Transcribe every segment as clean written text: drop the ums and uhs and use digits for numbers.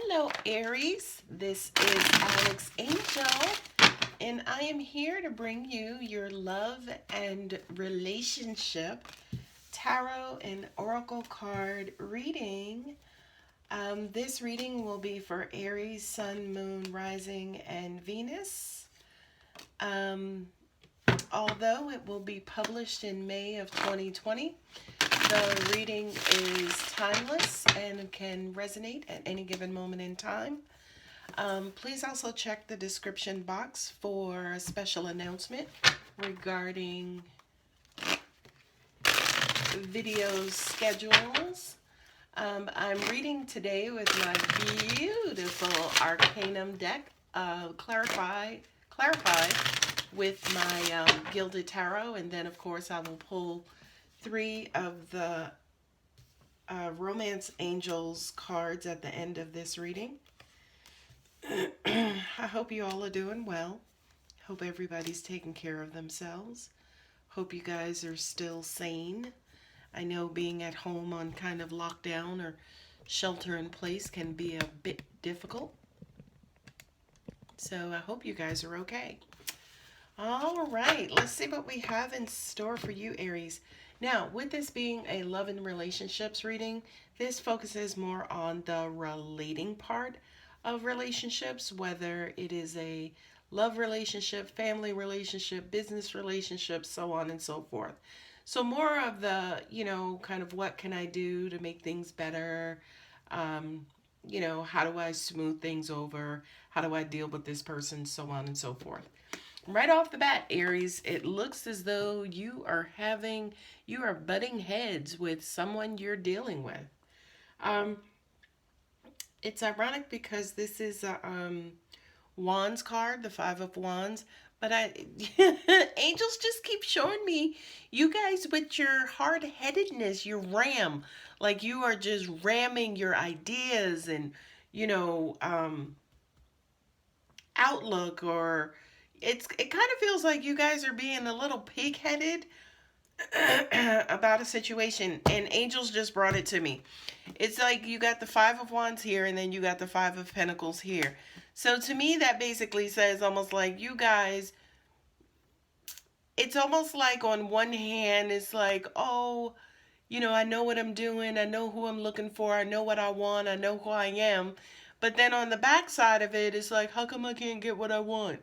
Hello, Aries. This is Alex Angel, and I am here to bring you your love and relationship tarot and oracle card reading. This reading will be for Aries, Sun, Moon, Rising, and Venus. Um, Although it will be published in May of 2020, the reading is timeless and can resonate at any given moment in time. Please also check the description box for a special announcement regarding video schedules. I'm reading today with my beautiful Arcanum deck, clarified with my Gilded Tarot, and then of course I will pull three of the Romance Angels cards at the end of this reading. I hope you all are doing well. Hope everybody's taking care of themselves. Hope you guys are still sane. I know being at home on kind of lockdown or shelter in place can be a bit difficult. So I hope you guys are okay. All right, let's see what we have in store for you, Aries. Now, with this being a love and relationships reading, this focuses more on the relating part of relationships, whether it is a love relationship, family relationship, business relationship, so on and so forth. So more of the, kind of what can I do to make things better? How do I smooth things over? How do I deal with this person? So on and so forth. Right off the bat, Aries, it looks as though you are butting heads with someone you're dealing with. It's ironic because this is a Wands card, the Five of Wands, but angels just keep showing me you guys with your hard-headedness, your ram, like you are just ramming your ideas and outlook, or it kind of feels like you guys are being a little pig-headed about a situation, and angels just brought it to me. It's like you got the Five of Wands here, and then you got the Five of Pentacles here. So to me, that basically says almost like you guys, it's almost like on one hand, it's like, oh, I know what I'm doing. I know who I'm looking for. I know what I want. I know who I am. But then on the back side of it, it's like, how come I can't get what I want?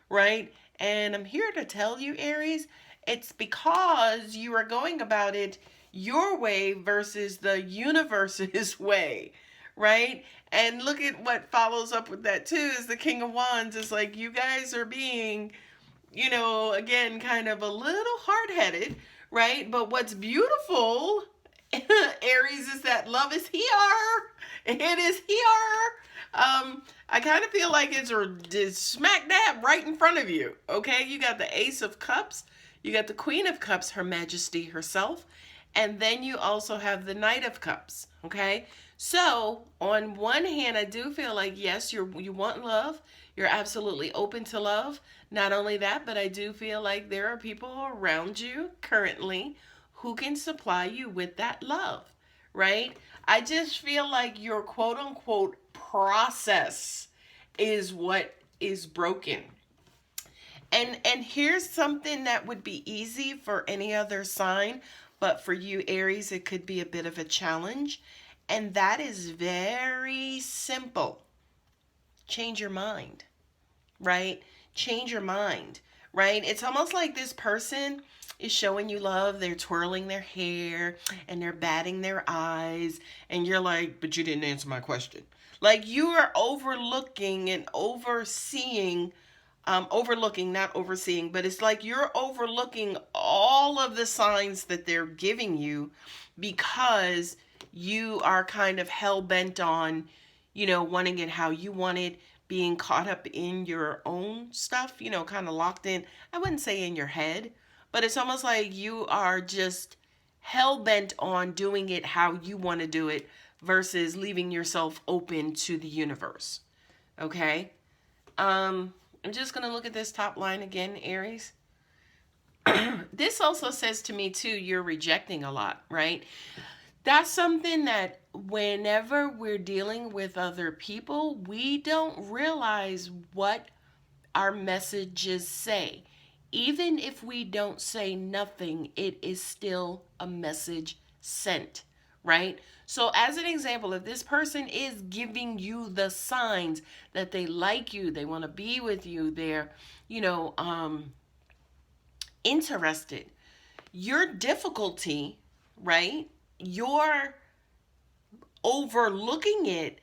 Right? And I'm here to tell you, Aries, it's because you are going about it your way versus the universe's way, right? And look at what follows up with that too, is the King of Wands. It's like you guys are being, again, kind of a little hard-headed, right? But what's beautiful, Aries, is that love is here. It is here. I kind of feel like it's smack dab right in front of you. Okay, you got the Ace of Cups, you got the Queen of Cups, Her Majesty herself, and then you also have the Knight of Cups. Okay, so on one hand, I do feel like yes, you want love. You're absolutely open to love. Not only that, but I do feel like there are people around you currently who can supply you with that love, right? I just feel like your quote unquote process is what is broken. And here's something that would be easy for any other sign, but for you, Aries, it could be a bit of a challenge. And that is very simple. Change your mind, right? Change your mind, right? It's almost like this person is showing you love. They're twirling their hair and they're batting their eyes. And you're like, but you didn't answer my question. Like you are overlooking and overseeing, overlooking, not overseeing, but it's like you're overlooking all of the signs that they're giving you because you are kind of hell-bent on, wanting it how you want it, being caught up in your own stuff, kind of locked in. I wouldn't say in your head, but it's almost like you are just hell-bent on doing it how you want to do it versus leaving yourself open to the universe. Okay? I'm just going to look at this top line again, Aries. This also says to me, too, you're rejecting a lot, right? That's something that whenever we're dealing with other people, we don't realize what our messages say. Even if we don't say nothing, it is still a message sent, right? So, as an example, if this person is giving you the signs that they like you, they want to be with you, they're, you know, interested, your difficulty, right? Your overlooking it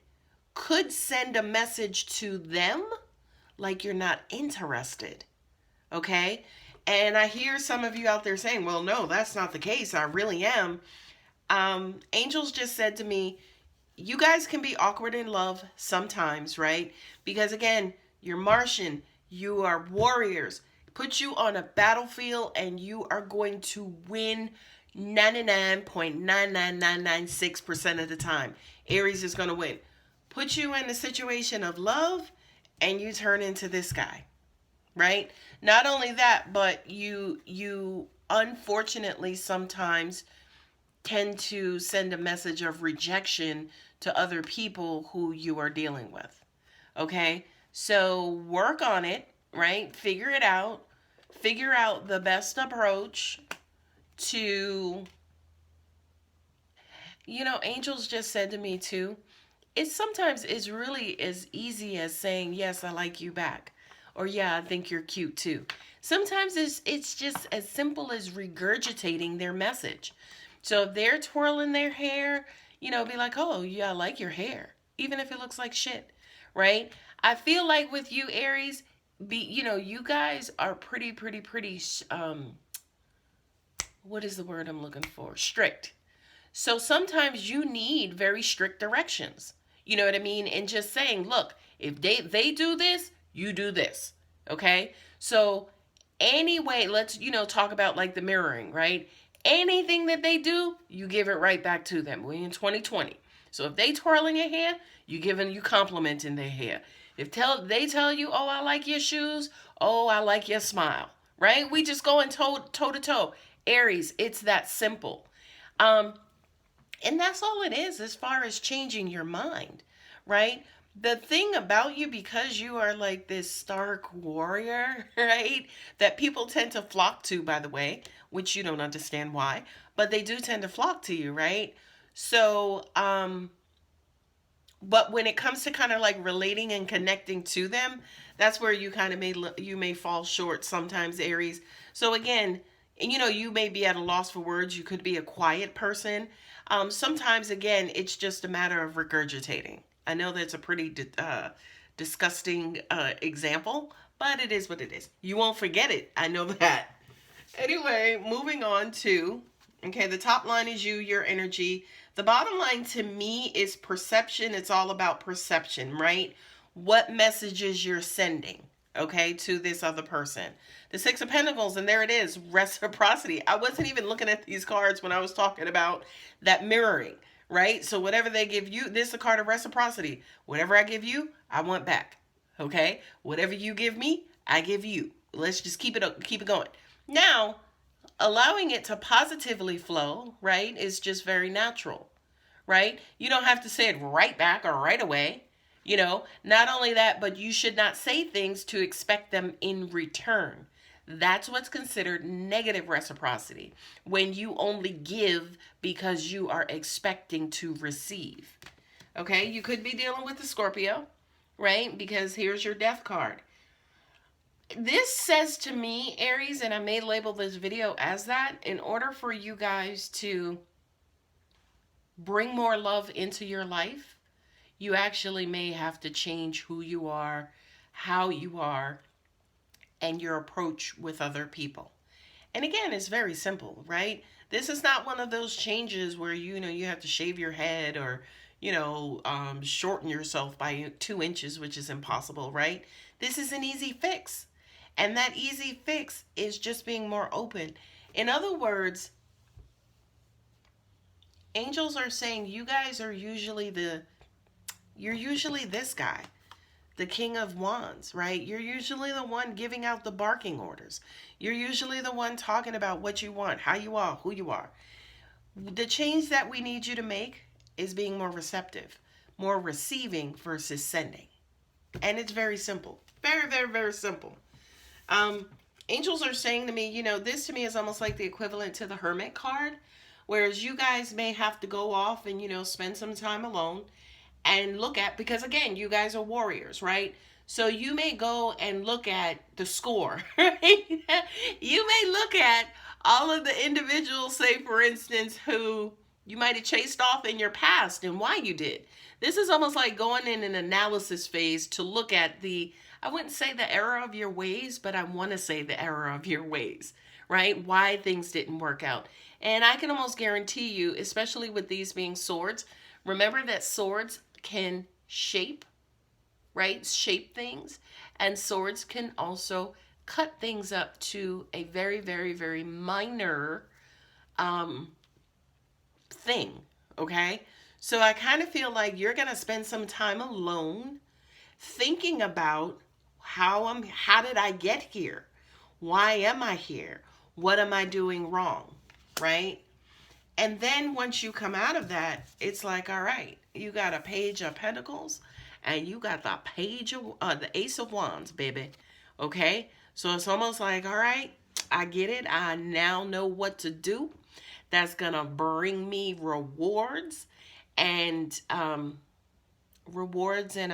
could send a message to them like you're not interested. Okay? And I hear some of you out there saying, well, no, that's not the case. I really am. Angels just said to me, you guys can be awkward in love sometimes, right? Because again, you're Martian, you are warriors. Put you on a battlefield and you are going to win 99.99996% of the time. Aries is going to win. Put you in a situation of love and you turn into this guy, right? Not only that, but you unfortunately sometimes tend to send a message of rejection to other people who you are dealing with. Okay? So work on it, right? Figure it out. Figure out the best approach to, angels just said to me too, it's sometimes it's really as easy as saying, yes, I like you back. Or yeah, I think you're cute too. Sometimes it's just as simple as regurgitating their message. So if they're twirling their hair, be like, oh yeah, I like your hair. Even if it looks like shit. Right? I feel like with you, Aries, you guys are pretty what is the word I'm looking for? Strict. So sometimes you need very strict directions. You know what I mean? And just saying, look, if they do this, you do this. Okay? So anyway, let's, talk about like the mirroring, right? Anything that they do, you give it right back to them. We're in 2020. So if they twirling your hair, you complimenting their hair. If they tell you, oh, I like your shoes, oh, I like your smile, right? We just going toe to toe. Aries, it's that simple. Um, and that's all it is as far as changing your mind, right? The thing about you, because you are like this stark warrior, right? That people tend to flock to, by the way, which you don't understand why, but they do tend to flock to you, right? So, but when it comes to kind of like relating and connecting to them, that's where you kind of may fall short sometimes, Aries. So again, and you may be at a loss for words. You could be a quiet person. Sometimes again, it's just a matter of regurgitating. I know that's a pretty disgusting example, but it is what it is. You won't forget it. I know that. Anyway, moving on to, okay, the top line is your energy. The bottom line to me is perception. It's all about perception, right? What messages you're sending, okay, to this other person. The Six of Pentacles, and there it is, reciprocity. I wasn't even looking at these cards when I was talking about that mirroring, right? So whatever they give you, this is a card of reciprocity. Whatever I give you, I want back, okay? Whatever you give me, I give you. Let's just keep it going. Now, allowing it to positively flow, right, is just very natural, right? You don't have to say it right back or right away. Not only that, but you should not say things to expect them in return. That's what's considered negative reciprocity, when you only give because you are expecting to receive. Okay, you could be dealing with the Scorpio, right? Because here's your death card. This says to me, Aries, and I may label this video as that, in order for you guys to bring more love into your life, you actually may have to change who you are, how you are, and your approach with other people. And again, it's very simple, right? This is not one of those changes where you have to shave your head or shorten yourself by 2 inches, which is impossible, right? This is an easy fix. And that easy fix is just being more open. In other words, angels are saying you guys are you're usually this guy, the King of Wands, right? You're usually the one giving out the barking orders. You're usually the one talking about what you want, how you are, who you are. The change that we need you to make is being more receptive, more receiving versus sending. And it's very simple. Very, very, very simple. Um, Angels are saying to me, this to me is almost like the equivalent to the Hermit card. Whereas you guys may have to go off and, spend some time alone and look at, because again, you guys are warriors, right? So you may go and look at the score, right? You may look at all of the individuals, say for instance, who you might have chased off in your past and why you did. This is almost like going in an analysis phase to look at I wouldn't say the error of your ways, but I want to say the error of your ways, right? Why things didn't work out. And I can almost guarantee you, especially with these being swords, remember that swords can shape, right? Shape things. And swords can also cut things up to a very, very, very minor thing. Okay. So I kind of feel like you're going to spend some time alone thinking about how did I get here? Why am I here? What am I doing wrong? Right? And then once you come out of that, it's like, all right, you got a page of pentacles and you got the page of the ace of wands, baby. Okay? So it's almost like, all right, I get it. I now know what to do. That's going to bring me rewards and rewards and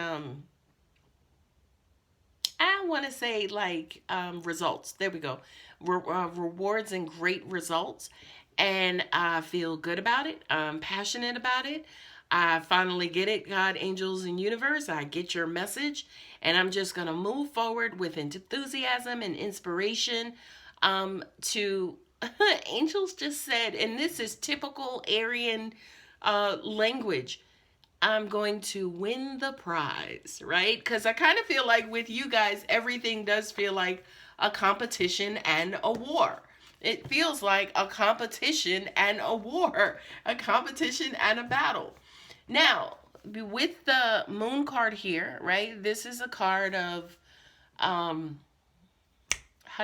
I want to say like results. There we go. Rewards and great results. And I feel good about it. I'm passionate about it. I finally get it, God, angels, and universe. I get your message. And I'm just going to move forward with enthusiasm and inspiration to angels just said, and this is typical Aryan language, I'm going to win the prize, right? Because I kind of feel like with you guys, everything does feel like a competition and a war. It feels like a competition and a war, a competition and a battle. Now, with the moon card here, right? This is a card of, how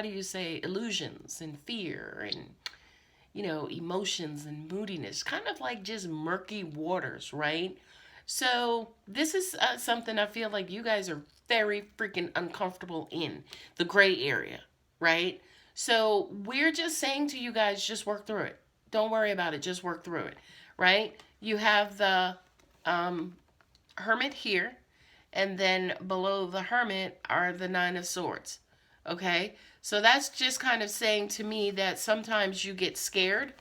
do you say, illusions and fear and, emotions and moodiness, kind of like just murky waters, right? So this is something I feel like you guys are very freaking uncomfortable in, the gray area, right? So we're just saying to you guys, just work through it. Don't worry about it. Just work through it, right? You have the Hermit here, and then below the Hermit are the Nine of Swords, okay? So that's just kind of saying to me that sometimes you get scared,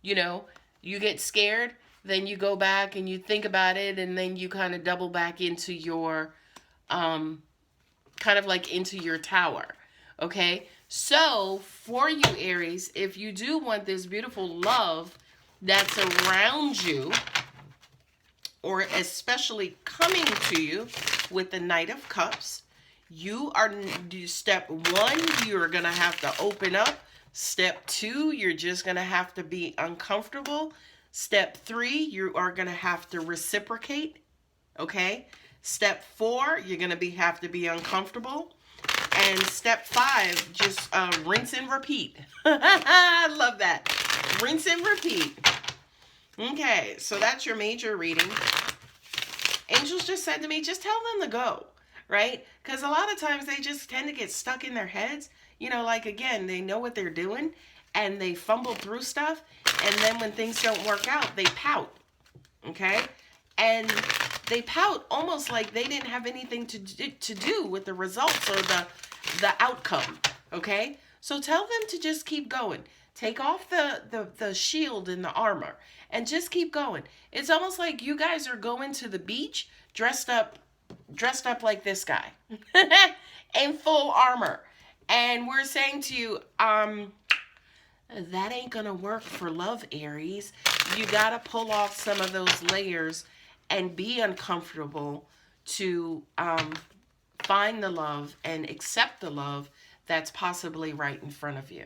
you get scared, then you go back and you think about it, and then you kind of double back into your, kind of like into your tower, okay? So for you, Aries, if you do want this beautiful love that's around you, or especially coming to you with the Knight of Cups, you are, step one, you're going to have to open up. Step two, you're just going to have to be uncomfortable. Step three, you are going to have to reciprocate. Okay? Step four, you're going to have to be uncomfortable. And step five, just rinse and repeat. I love that. Rinse and repeat. Okay, so that's your major reading. Angels just said to me, just tell them to go, right? Because a lot of times they just tend to get stuck in their heads. Like, again, they know what they're doing and they fumble through stuff. And then when things don't work out, they pout, okay? And they pout almost like they didn't have anything to do with the results or the outcome, okay? So tell them to just keep going. Take off the shield and the armor and just keep going. It's almost like you guys are going to the beach dressed up like this guy in full armor. And we're saying to you, that ain't gonna work for love, Aries. You gotta pull off some of those layers and be uncomfortable to find the love and accept the love that's possibly right in front of you.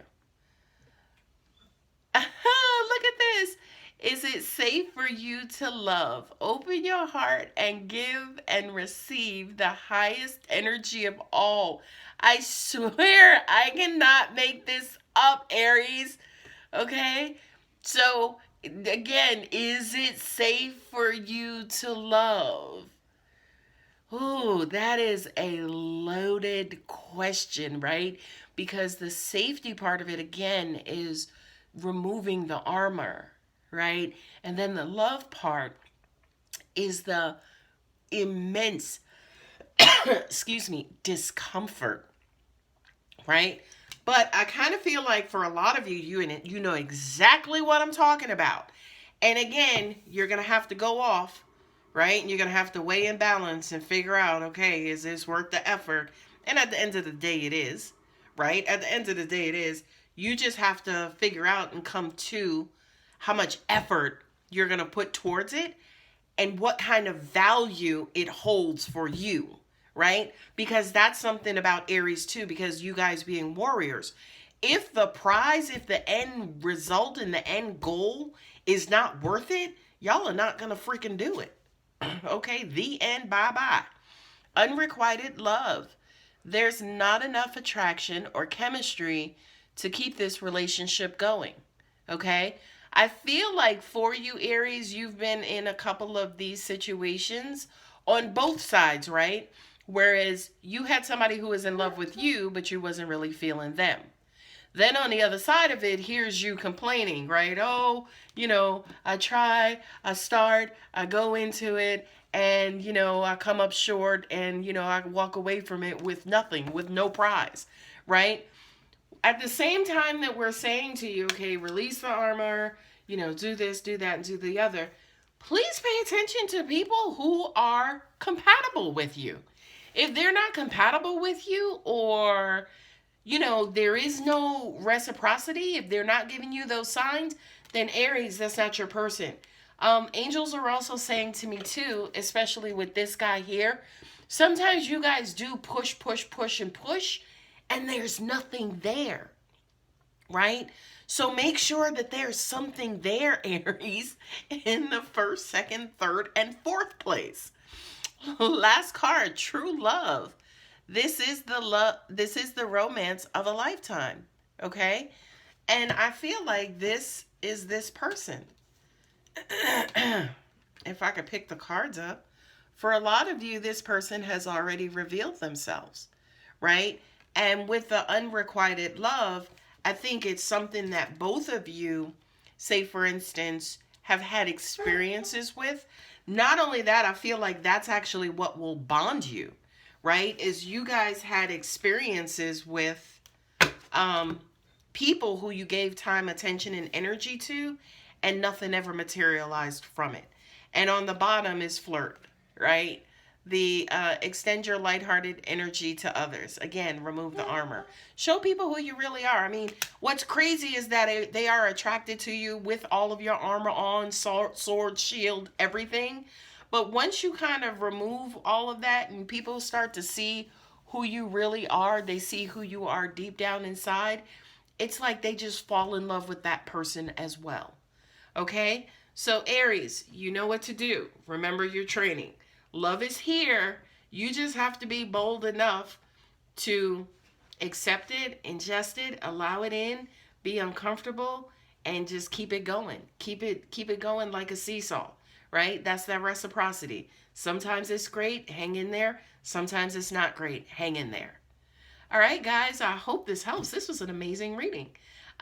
Look at this. Is it safe for you to love? Open your heart and give and receive the highest energy of all. I swear I cannot make this up, Aries. Okay? So Again, is it safe for you to love? Ooh, that is a loaded question, right? Because the safety part of it, again, is removing the armor, right? And then the love part is the immense, excuse me, discomfort, right? But I kind of feel like for a lot of you, you know exactly what I'm talking about. And again, you're going to have to go off, right? And you're going to have to weigh and balance and figure out, okay, is this worth the effort? And at the end of the day, it is, right? At the end of the day, it is. You just have to figure out and come to how much effort you're going to put towards it and what kind of value it holds for you, right? Because that's something about Aries too, because you guys being warriors. If the prize, if the end result and the end goal is not worth it, y'all are not going to freaking do it. Okay, the end, bye bye. Unrequited love. There's not enough attraction or chemistry to keep this relationship going. Okay? I feel like for you, Aries, you've been in a couple of these situations on both sides, right? Whereas you had somebody who was in love with you, but you wasn't really feeling them. Then on the other side of it, here's you complaining, right? Oh, I try, I start, I go into it, and, I come up short, and, I walk away from it with nothing, with no prize, right? At the same time that we're saying to you, okay, release the armor, do this, do that, and do the other, please pay attention to people who are compatible with you. If they're not compatible with you, or there is no reciprocity, if they're not giving you those signs, then Aries, that's not your person. Angels are also saying to me too, especially with this guy here, sometimes you guys do push, push, push, and push, and there's nothing there, right? So make sure that there's something there, Aries, in the first, second, third, and fourth place. Last card, true love. This is the romance of a lifetime, okay? And I feel like this is this person. If I could pick the cards up, for a lot of you, this person has already revealed themselves, right? And with the unrequited love, I think it's something that both of you, say for instance, have had experiences with. Not only that, I feel like that's actually what will bond you, right? Is you guys had experiences with people who you gave time, attention, and energy to, and nothing ever materialized from it. And on the bottom is flirt, right? The extend your lighthearted energy to others. Again, remove the armor. Show people who you really are. I mean, what's crazy is that they are attracted to you with all of your armor on, sword, shield, everything. But once you kind of remove all of that and people start to see who you really are, they see who you are deep down inside, it's like they just fall in love with that person as well. Okay? So Aries, you know what to do. Remember your training. Love is here. You just have to be bold enough to accept it, ingest it, allow it in, be uncomfortable, and just keep it going. Keep it going like a seesaw, right? That's that reciprocity. Sometimes it's great, hang in there. Sometimes it's not great, hang in there. All right, guys, I hope this helps. This was an amazing reading.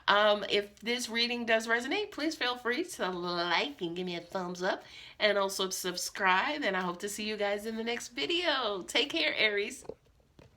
If this reading does resonate, please feel free to like and give me a thumbs up, and also subscribe, and I hope to see you guys in the next video. Take care, Aries.